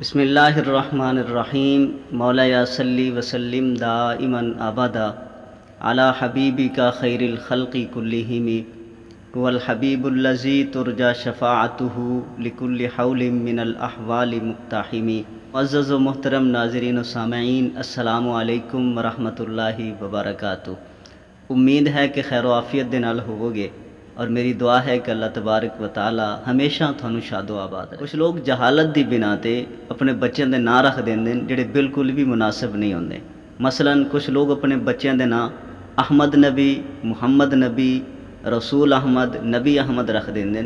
बिस्मिल्लाहिर्रहमानिर्रहीम। मौलाया सल्ली वसल्लिम दाइमन अबदा अला हबीबिका खैरिल खल्क़ि कुल्लिहिम वल हबीबुल्लज़ी तुरजा शफ़ाअतुहु लिकुल्लि हौलिम मिनल अहवालि मुक्ताहिमी। मुअज़्ज़ज़ व मुहतरम नाज़रीन व सामईन, अस्सलामु अलैकुम व रहमतुल्लाहि व बरकातुहू। उम्मीद है कि खैर व आफ़ियत दे नाल होवोगे और मेरी दुआ है कि अल्लाह तबारक व तआला हमेशा थानू शादो आबाद रखे। कुछ लोग जहालत की बिना ते अपने बच्चों के नाँ रख देंगे जिहड़े बिल्कुल भी मुनासिब नहीं होंगे। मसलन कुछ लोग अपने बच्चों के नाँ अहमद नबी, मुहम्मद नबी, रसूल अहमद, नबी अहमद रख देंगे।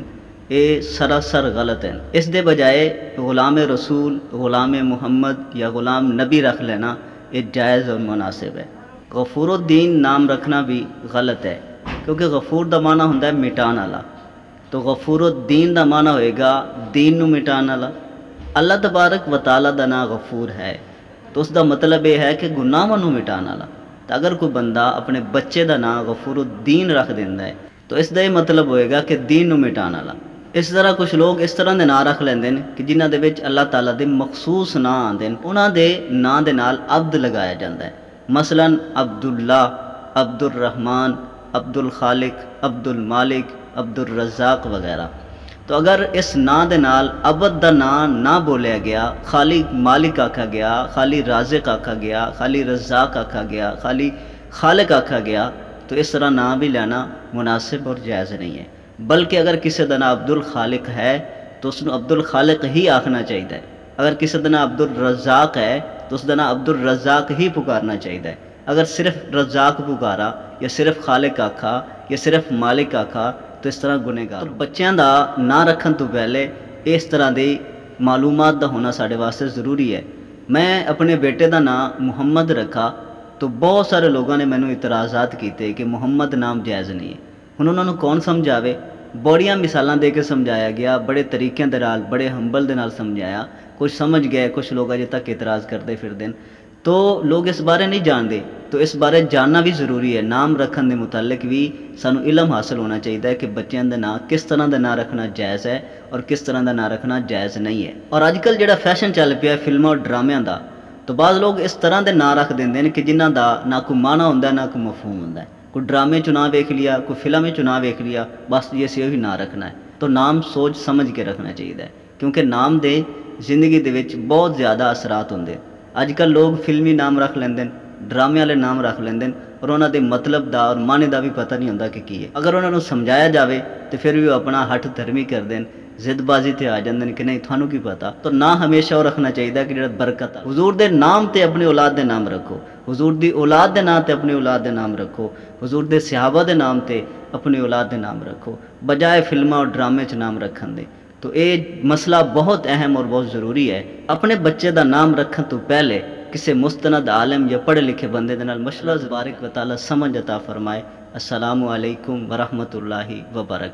ये सरासर गलत है। इस दे बजाय गुलाम रसूल, गुलाम मुहम्मद या गुलाम नबी रख लेना ये जायज़ और मुनासिब है। गफूरुद्दीन नाम रखना भी गलत है, क्योंकि गफूर का माना होता है मिटाने वाला, तो गफूरुद्दीन का माना होएगा दीन नू मिटाने वाला। अल्लाह तबारक व तआला का नाम गफूर है, तो उसका मतलब यह है कि गुनाहों नू मिटाने वाला। तो अगर कोई बंदा अपने बच्चे का नाम गफूरुद्दीन रख देंदा है तो इसका ये मतलब होएगा कि दीन नू मिटाने वाला। इस तरह कुछ लोग इस तरह के नाम रख लेंदे ने कि जिन्हां दे विच अल्लाह ताला दे मखसूस नाम आंदे ने, उन्हां दे नाम दे नाल अब्द लगाया जाता है। मसलन अब्दुल्ला, अब्दुल रहमान, अब्दुल खालिक, अब्दुल मालिक, अब्दुल रज़ाक वगैरह। तो अगर इस नां दे नाल अबद दा नां ना बोलिया गया, खाली मालिक आखा गया, खाली राज़िक आखा गया, खाली रज़ाक आखा गया, खाली खालिक आखा गया, तो इस तरह नाम भी लेना मुनासिब और जायज़ नहीं है। बल्कि अगर किसी का नाम अब्दुल खालिक है तो उसको अब्दुल खालिक ही आखना चाहिए। अगर किसी का नाम अब्दुल रज़ाक है तो उसका नाम अब्दुल रज़ाक ही पुकारना चाहिए। अगर सिर्फ रज़ाक पुकारा या सिर्फ खालिक आखा या सिर्फ मालिक आखा तो इस तरह गुनेगार। तो बच्चों का नाम रखने तो पहले इस तरह की मालूमात का होना साढ़े वास्ते ज़रूरी है। मैं अपने बेटे का नाम मुहम्मद रखा तो बहुत सारे लोगों ने मैंने इतराज़ात किए कि मुहम्मद नाम जायज़ नहीं है। हुण उन्होंने कौन समझावे? बड़िया मिसालां दे के समझाया गया, बड़े तरीक़े दे नाल, बड़े हंबल दे नाल समझाया। कुछ समझ गए, कुछ लोग अजे तक इतराज़ करते फिरदे हैं। तो लोग इस बारे नहीं जानते, तो इस बारे जानना भी ज़रूरी है। नाम रखने के मुतालिक भी सानू इलम हासिल होना चाहिए कि बच्चों के नाम किस तरह का नाम रखना जायज़ है और किस तरह का नाम रखना जायज़ नहीं है। और अजकल जो फैशन चल पिया फिल्मों और ड्रामिया का, तो बाद लोग इस तरह के नाम रख देंगे कि जिन्हों का ना कोई माना होंदा ना कोई मफहूम होंदा। कोई ड्रामे चो नाम वेख लिया, कोई फिल्म चो नाम वेख लिया, बस जी असीं उही नाम रखना है। तो नाम सोच समझ के रखना चाहिए, क्योंकि नाम दे जिंदगी दे विच बहुत ज़्यादा असरात होंदे। अजकल लोग फिल्मी नाम रख लेंदे, ड्रामे वाले नाम रख लेंदे और उन्होंने मतलब का और माने का भी पता नहीं होंदा कि की है। अगर उन्होंने समझाया जाए तो फिर भी वो अपना हठ धर्मी करते हैं, जिदबाजी ते आ जाते हैं कि नहीं थानू की पता। तो ना हमेशा वो रखना चाहिए कि जो बरकत है। हुजूर दे नाम ते अपनी औलाद दे नाम रखो, हुजूर दी औलाद दे नाम ते अपनी औलाद दे नाम रखो, हुजूर दे सहाबा दे नाम ते अपनी औलाद दे नाम रखो, बजाय फिल्मा और ड्रामे च नाम रखन दे। तो ये मसला बहुत अहम और बहुत ज़रूरी है। अपने बच्चे का नाम रखने तो पहले किसी मुस्तनद आलिम या पढ़े लिखे बंदे दे नाल मशवरा तबारक व तआला समझ अता फरमाए। अस्सलामु अलैकुम व रहमतुल्लाहि व बरकातुहू।